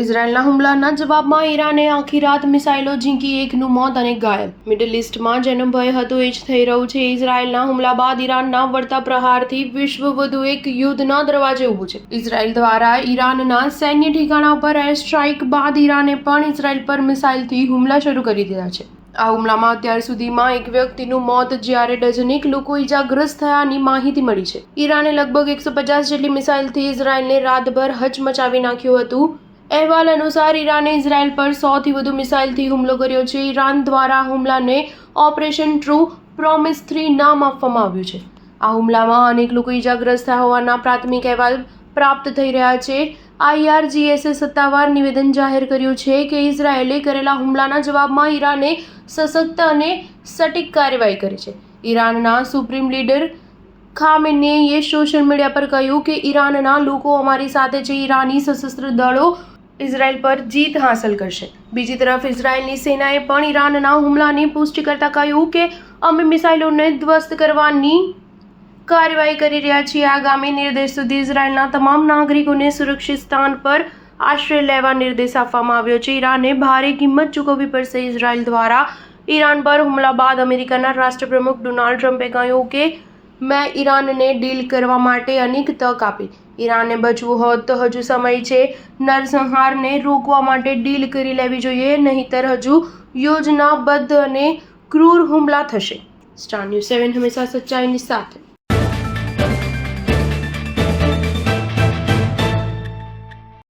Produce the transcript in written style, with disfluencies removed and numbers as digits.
ઇઝરાયલના હુમલાના જવાબમાં ઈરાને આખી રાત મિસાઇલો ઝીંકી, એકનું મોત અને ઘાયલ. મિડલ ઈસ્ટમાં જેનો ભય હતો એ જ થઈ રહ્યું છે. ઇઝરાયલના હુમલા બાદ ઈરાનના વળતા પ્રહારથી વિશ્વ વધુ એક યુદ્ધના દરવાજે ઊભું છે. ઇઝરાયલ દ્વારા ઈરાનના સૈન્ય ઠેકાણા પર એર સ્ટ્રાઇક બાદ ઈરાને પણ ઇઝરાયલ પર મિસાઇલથી હુમલા શરૂ કરી દીધા છે. આ હુમલામાં અત્યાર સુધીમાં એક વ્યક્તિનું મોત જ્યારે ડઝનેક લોકો ઈજાગ્રસ્ત થયાની માહિતી મળી છે. ઈરાને લગભગ 150 જેટલી મિસાઇલથી ઇઝરાયલને રાતભર હચમચાવી નાખ્યું હતું. અહેવાલ અનુસાર ઈરાને ઇઝરાયલ પર 100 થી વધુ મિસાઇલથી હુમલો કર્યો છે. ઈરાન દ્વારા હુમલાને ઓપરેશન ટ્રુ પ્રોમિસ 3 નામ આપવામાં આવ્યું છે. આ હુમલામાં અનેક લોકો ઈજાગ્રસ્ત થયા હોવાના પ્રાથમિક અહેવાલ પ્રાપ્ત થઈ રહ્યા છે. IRGCએ સત્તાવાર નિવેદન જાહેર કર્યું છે કે ઇઝરાયેલે કરેલા હુમલાના જવાબમાં ઈરાને સશક્ત અને સટીક કાર્યવાહી કરી છે. ઈરાનના સુપ્રીમ લીડર ખામેનેઈએ સોશિયલ મીડિયા પર કહ્યું કે ઈરાનના લોકો અમારી સાથે છે. ઈરાની સશસ્ત્ર દળો ઇઝરાયલ પર જીત હાંસલ કરશે. બીજી તરફ ઇઝરાયલની સેનાએ પણ ઈરાનના હુમલાની પુષ્ટિ કરતા કહ્યું કે અમે મિસાઇલોને ધ્વસ્ત કરવાની કાર્યવાહી કરી રહ્યા છીએ. આગામી નિર્દેશ સુધી ઇઝરાયલના તમામ નાગરિકોને સુરક્ષિત સ્થાન પર આશ્રય લેવા નિર્દેશ આપવામાં આવ્યો છે. ઈરાને ભારે કિંમત ચૂકવવી પડશે. ઇઝરાયલ દ્વારા ઈરાન પર હુમલા બાદ અમેરિકાના રાષ્ટ્રપ્રમુખ ડોનાલ્ડ ટ્રમ્પે કહ્યું કે મેં ઈરાનને ડીલ કરવા માટે અનેક તક આપી. ઈરાનને બચવું હોત તો હજુ સમય છે. નરસંહારને રોકવા માટે ડીલ કરી લેવી જોઈએ, નહીંતર હજુ યોજનાબદ્ધ અને ક્રૂર હુમલા થશે. સ્ટાર ન્યૂઝ 7 હંમેશા સચ્ચાઈની સાથે.